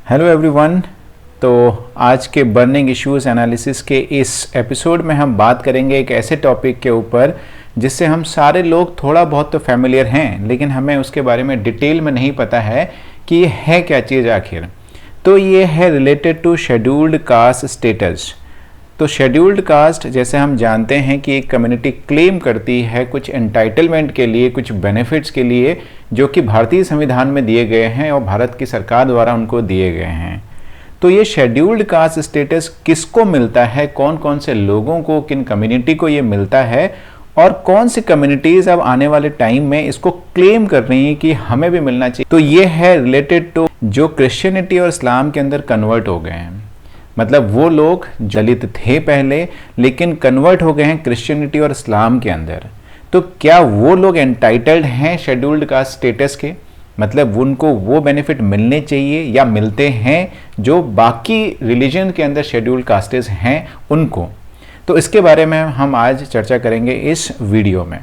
Hello everyone. तो आज के बर्निंग इश्यूज एनालिसिस के इस एपिसोड में हम बात करेंगे एक ऐसे टॉपिक के ऊपर जिससे हम सारे लोग थोड़ा बहुत तो फैमिलियर हैं, लेकिन हमें उसके बारे में डिटेल में नहीं पता है कि ये है क्या चीज़ आखिर। तो ये है related to scheduled caste status. तो शेड्यूल्ड कास्ट जैसे हम जानते हैं कि एक कम्युनिटी क्लेम करती है कुछ एंटाइटलमेंट के लिए, कुछ बेनिफिट्स के लिए जो कि भारतीय संविधान में दिए गए हैं और भारत की सरकार द्वारा उनको दिए गए हैं। तो ये शेड्यूल्ड कास्ट स्टेटस किसको मिलता है, कौन कौन से लोगों को, किन कम्युनिटी को ये मिलता है और कौन सी कम्युनिटीज़ अब आने वाले टाइम में इसको क्लेम कर रही हैं कि हमें भी मिलना चाहिए। तो ये है रिलेटेड टू जो क्रिश्चियनिटी और इस्लाम के अंदर कन्वर्ट हो गए हैं। मतलब वो लोग दलित थे पहले लेकिन कन्वर्ट हो गए हैं क्रिश्चियनिटी और इस्लाम के अंदर। तो क्या वो लोग एंटाइटल्ड हैं शेड्यूल्ड कास्ट स्टेटस के? मतलब उनको वो बेनिफिट मिलने चाहिए या मिलते हैं जो बाकी रिलीजन के अंदर शेड्यूल्ड कास्टेस हैं उनको। तो इसके बारे में हम आज चर्चा करेंगे इस वीडियो में।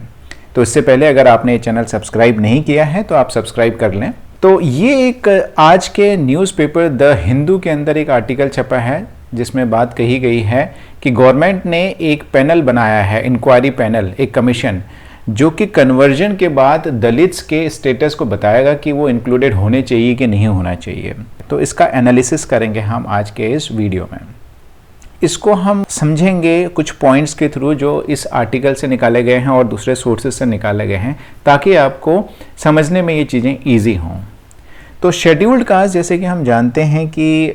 तो इससे पहले अगर आपने ये चैनल सब्सक्राइब नहीं किया है तो आप सब्सक्राइब कर लें। तो ये एक आज के न्यूज़पेपर द हिंदू के अंदर एक आर्टिकल छपा है जिसमें बात कही गई है कि गवर्नमेंट ने एक पैनल बनाया है, इंक्वायरी पैनल, एक कमीशन जो कि कन्वर्जन के बाद दलित्स के स्टेटस को बताएगा कि वो इंक्लूडेड होने चाहिए कि नहीं होना चाहिए। तो इसका एनालिसिस करेंगे हम आज के इस वीडियो में। इसको हम समझेंगे कुछ पॉइंट्स के थ्रू जो इस आर्टिकल से निकाले गए हैं और दूसरे सोर्सेज से निकाले गए हैं ताकि आपको समझने में ये चीज़ें ईजी हों। तो शेड्यूल्ड कास्ट जैसे कि हम जानते हैं कि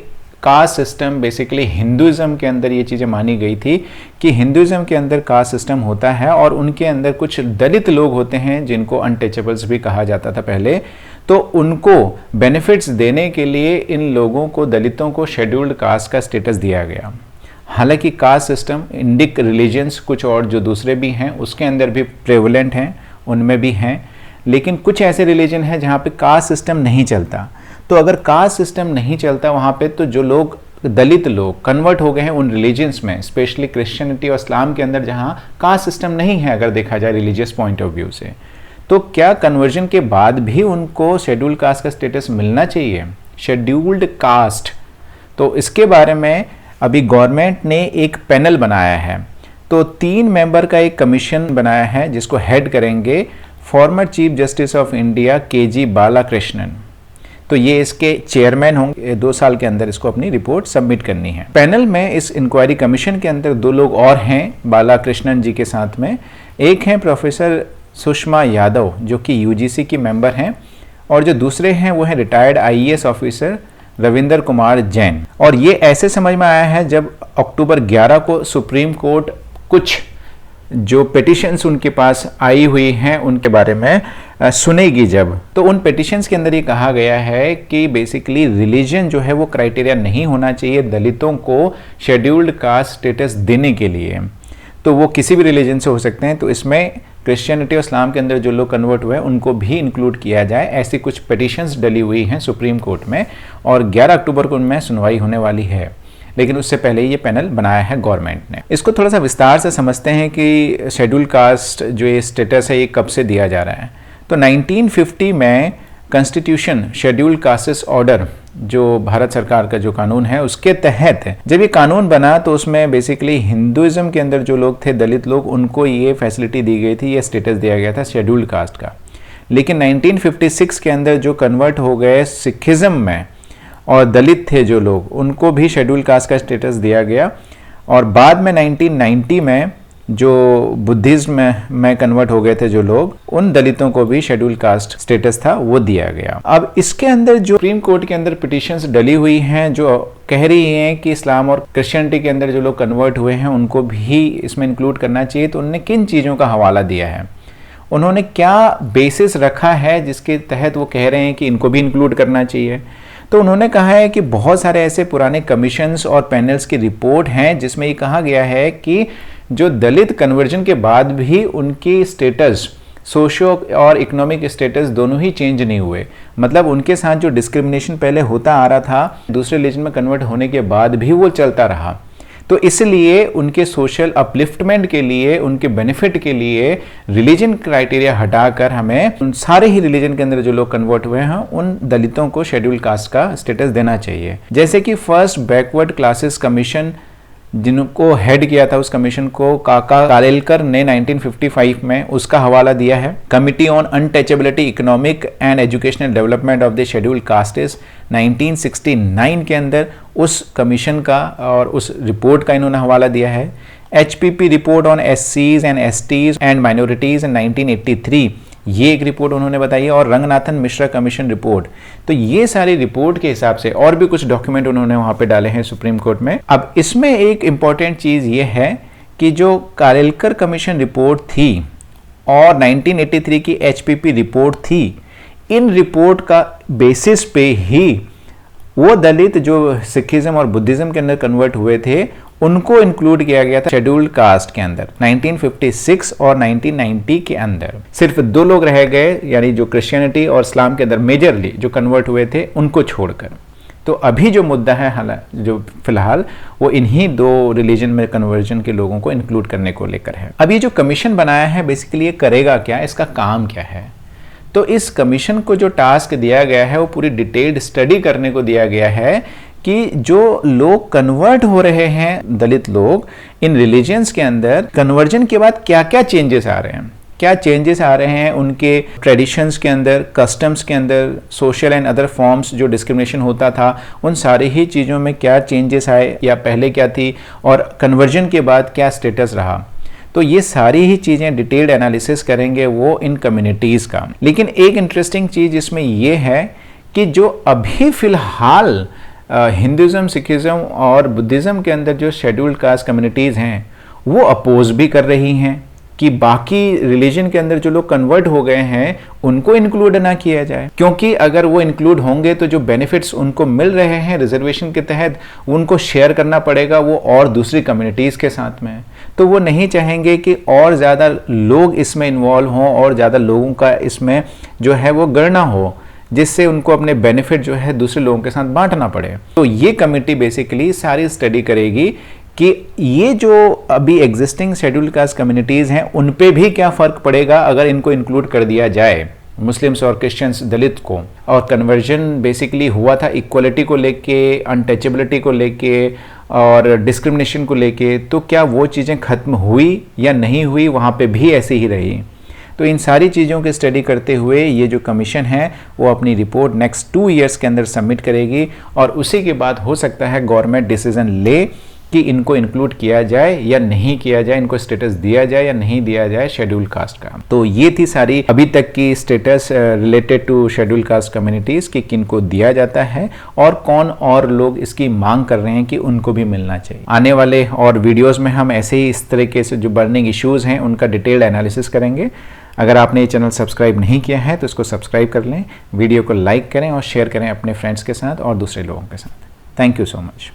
कास्ट सिस्टम बेसिकली हिंदुज़म के अंदर ये चीज़ें मानी गई थी कि हिंदुज़म के अंदर कास्ट सिस्टम होता है और उनके अंदर कुछ दलित लोग होते हैं जिनको अनटचेबल्स भी कहा जाता था पहले। तो उनको बेनिफिट्स देने के लिए इन लोगों को, दलितों को शेड्यूल्ड कास्ट का स्टेटस दिया गया। हालांकि कास्ट सिस्टम इंडिक रिलीजन्स कुछ और जो दूसरे भी हैं उसके अंदर भी प्रेवलेंट हैं, उनमें भी हैं, लेकिन कुछ ऐसे रिलीजन हैं जहाँ पे कास्ट सिस्टम नहीं चलता। तो अगर कास्ट सिस्टम नहीं चलता वहाँ पे तो जो लोग, दलित लोग कन्वर्ट हो गए हैं उन रिलीजन्स में, स्पेशली क्रिश्चियनिटी और इस्लाम के अंदर जहाँ कास्ट सिस्टम नहीं है अगर देखा जाए रिलीजियस पॉइंट ऑफ व्यू से, तो क्या कन्वर्जन के बाद भी उनको शेड्यूल्ड कास्ट का स्टेटस मिलना चाहिए, शेड्यूल्ड कास्ट? तो इसके बारे में अभी गवर्नमेंट ने एक पैनल बनाया है। तो 3 मेंबर का एक कमीशन बनाया है जिसको हेड करेंगे former chief justice of India K G. Balakrishnan. तो ये इसके चेयरमैन होंगे। 2 साल के अंदर इसको अपनी रिपोर्ट सबमिट करनी है। पैनल में इस इंक्वायरी कमीशन के अंदर 2 लोग और हैं बालाकृष्णन जी के साथ में। एक हैं प्रोफेसर सुषमा यादव जो कि यूजीसी की मेंबर हैं और जो दूसरे हैं वो हैं retired IAS officer Ravinder Kumar Jain. और ये ऐसे समझ में आया है जब अक्टूबर 11 को सुप्रीम कोर्ट कुछ जो पिटिशंस उनके पास आई हुई हैं उनके बारे में सुनेगी जब, तो उन पिटिशंस के अंदर ये कहा गया है कि बेसिकली रिलीजन जो है वो क्राइटेरिया नहीं होना चाहिए दलितों को शेड्यूल्ड कास्ट स्टेटस देने के लिए। तो वो किसी भी रिलीजन से हो सकते हैं। तो इसमें क्रिश्चियनिटी और इस्लाम के अंदर जो लोग कन्वर्ट हुए हैं उनको भी इंक्लूड किया जाए। ऐसी कुछ पिटिशंस डली हुई हैं सुप्रीम कोर्ट में और 11 अक्टूबर को उनमें सुनवाई होने वाली है। लेकिन उससे पहले ये पैनल बनाया है गवर्नमेंट ने। इसको थोड़ा सा विस्तार से समझते हैं कि शेड्यूल्ड कास्ट जो ये स्टेटस है ये कब से दिया जा रहा है। तो 1950 में कॉन्स्टिट्यूशन शेड्यूल्ड कास्ट्स ऑर्डर जो भारत सरकार का जो कानून है उसके तहत जब ये कानून बना तो उसमें बेसिकली हिंदुइज्म के अंदर जो लोग थे, दलित लोग, उनको ये फैसिलिटी दी गई थी, ये स्टेटस दिया गया था शेड्यूल्ड कास्ट का। लेकिन 1956 के अंदर जो कन्वर्ट हो गए सिखिज्म में और दलित थे जो लोग, उनको भी शेड्यूल्ड कास्ट का स्टेटस दिया गया। और बाद में 1990 में जो बुद्धिज्म में कन्वर्ट हो गए थे जो लोग, उन दलितों को भी शेड्यूल्ड कास्ट स्टेटस था वो दिया गया। अब इसके अंदर जो सुप्रीम कोर्ट के अंदर पिटिशंस डली हुई हैं जो कह रही हैं कि इस्लाम और क्रिश्चियनिटी के अंदर जो लोग कन्वर्ट हुए हैं उनको भी इसमें इंक्लूड करना चाहिए, तो उन्होंने किन चीज़ों का हवाला दिया है, उन्होंने क्या बेसिस रखा है जिसके तहत वो कह रहे हैं कि इनको भी इंक्लूड करना चाहिए। तो उन्होंने कहा है कि बहुत सारे ऐसे पुराने कमीशंस और पैनल्स की रिपोर्ट हैं जिसमें ये कहा गया है कि जो दलित कन्वर्जन के बाद भी उनकी स्टेटस, सोशो और इकोनॉमिक स्टेटस दोनों ही चेंज नहीं हुए। मतलब उनके साथ जो डिस्क्रिमिनेशन पहले होता आ रहा था दूसरे रिलीजन में कन्वर्ट होने के बाद भी वो चलता रहा। तो इसलिए उनके सोशल अपलिफ्टमेंट के लिए, उनके बेनिफिट के लिए रिलीजन क्राइटेरिया हटाकर हमें उन सारे ही रिलीजन के अंदर जो लोग कन्वर्ट हुए हैं उन दलितों को शेड्यूल कास्ट का स्टेटस देना चाहिए। जैसे कि फर्स्ट बैकवर्ड क्लासेस कमीशन जिनको हेड किया था, उस कमीशन को काका कालेलकर ने 1955 में उसका हवाला दिया है। Committee on untouchability economic and educational development of the schedule castes 1969 के अंदर उस कमीशन का और उस रिपोर्ट का इन्होंने हवाला दिया है। HPP report on SCs and STs and minorities 1983 ये एक रिपोर्ट उन्होंने बताई है, और रंगनाथन मिश्रा कमीशन रिपोर्ट। तो ये सारी रिपोर्ट के हिसाब से और भी कुछ डॉक्यूमेंट उन्होंने वहां पे डाले हैं सुप्रीम कोर्ट में। अब इसमें एक इंपॉर्टेंट चीज ये है कि जो कालेलकर कमीशन रिपोर्ट थी और 1983 की HPP रिपोर्ट थी, इन रिपोर्ट का बेसिस पे ही वो दलित जो सिखिज्म और बुद्धिज्म के अंदर कन्वर्ट हुए थे उनको इंक्लूड किया गया था शेड्यूल्ड कास्ट के अंदर 1956 और 1990 के अंदर। सिर्फ 2 लोग रह गए, यानी जो क्रिश्चियनिटी और इस्लाम के अंदर मेजरली जो कन्वर्ट हुए थे उनको छोड़कर। तो अभी जो मुद्दा है जो फिलहाल वो इन्हीं 2 रिलीजन में कन्वर्जन के लोगों को इंक्लूड करने को लेकर है। अब ये जो कमीशन बनाया है बेसिकली ये करेगा क्या, इसका काम क्या है? तो इस कमीशन को जो टास्क दिया गया है वो पूरी डिटेल्ड स्टडी करने को दिया गया है कि जो लोग कन्वर्ट हो रहे हैं, दलित लोग इन रिलीजन्स के अंदर, कन्वर्जन के बाद क्या क्या चेंजेस आ रहे हैं, क्या चेंजेस आ रहे हैं उनके ट्रेडिशंस के अंदर, कस्टम्स के अंदर, सोशल एंड अदर फॉर्म्स जो डिस्क्रिमिनेशन होता था उन सारी ही चीज़ों में क्या चेंजेस आए या पहले क्या थी, और कन्वर्जन के बाद क्या स्टेटस रहा। तो ये सारी ही चीज़ें डिटेल्ड एनालिसिस करेंगे वो इन कम्युनिटीज़ का। लेकिन एक इंटरेस्टिंग चीज़ इसमें ये है कि जो अभी फ़िलहाल हिंदुज़म, सिखिज़म और बुद्धिज़्म के अंदर जो शेड्यूल्ड कास्ट कम्युनिटीज़ हैं वो अपोज भी कर रही हैं कि बाकी रिलीजन के अंदर जो लोग कन्वर्ट हो गए हैं उनको इंक्लूड ना किया जाए, क्योंकि अगर वो इंक्लूड होंगे तो जो बेनिफिट्स उनको मिल रहे हैं रिजर्वेशन के तहत उनको शेयर करना पड़ेगा वो और दूसरी कम्युनिटीज़ के साथ में। तो वो नहीं चाहेंगे कि और ज़्यादा लोग इसमें इन्वॉल्व हों और ज़्यादा लोगों का इसमें जो है वो गणना हो, जिससे उनको अपने बेनिफिट जो है दूसरे लोगों के साथ बांटना पड़े। तो ये कमेटी बेसिकली सारी स्टडी करेगी कि ये जो अभी एग्जिस्टिंग शेड्यूल्ड कास्ट कम्युनिटीज़ हैं उन पे भी क्या फ़र्क पड़ेगा अगर इनको इंक्लूड कर दिया जाए, मुस्लिम्स और क्रिश्चियंस, दलित को। और कन्वर्जन बेसिकली हुआ था इक्वलिटी को लेके, अनटचेबिलिटी को लेके और डिस्क्रिमिनेशन को लेके, तो क्या वो चीज़ें ख़त्म हुई या नहीं हुई, वहाँ पे भी ऐसे ही रही। तो इन सारी चीज़ों की स्टडी करते हुए ये जो कमीशन है वो अपनी रिपोर्ट नेक्स्ट 2 ईयर्स के अंदर सबमिट करेगी, और उसी के बाद हो सकता है गवर्नमेंट डिसीजन ले कि इनको इंक्लूड किया जाए या नहीं किया जाए, इनको स्टेटस दिया जाए या नहीं दिया जाए शेड्यूल कास्ट का। तो ये थी सारी अभी तक की status related to schedule caste communities कि किनको दिया जाता है और कौन और लोग इसकी मांग कर रहे हैं कि उनको भी मिलना चाहिए। आने वाले और वीडियोज़ में हम ऐसे ही इस तरीके से जो बर्निंग इश्यूज़ हैं उनका डिटेल्ड एनालिसिस करेंगे। अगर आपने ये चैनल सब्सक्राइब नहीं किया है तो इसको सब्सक्राइब कर लें, वीडियो को लाइक करें और शेयर करें अपने फ्रेंड्स के साथ और दूसरे लोगों के साथ। Thank you so much.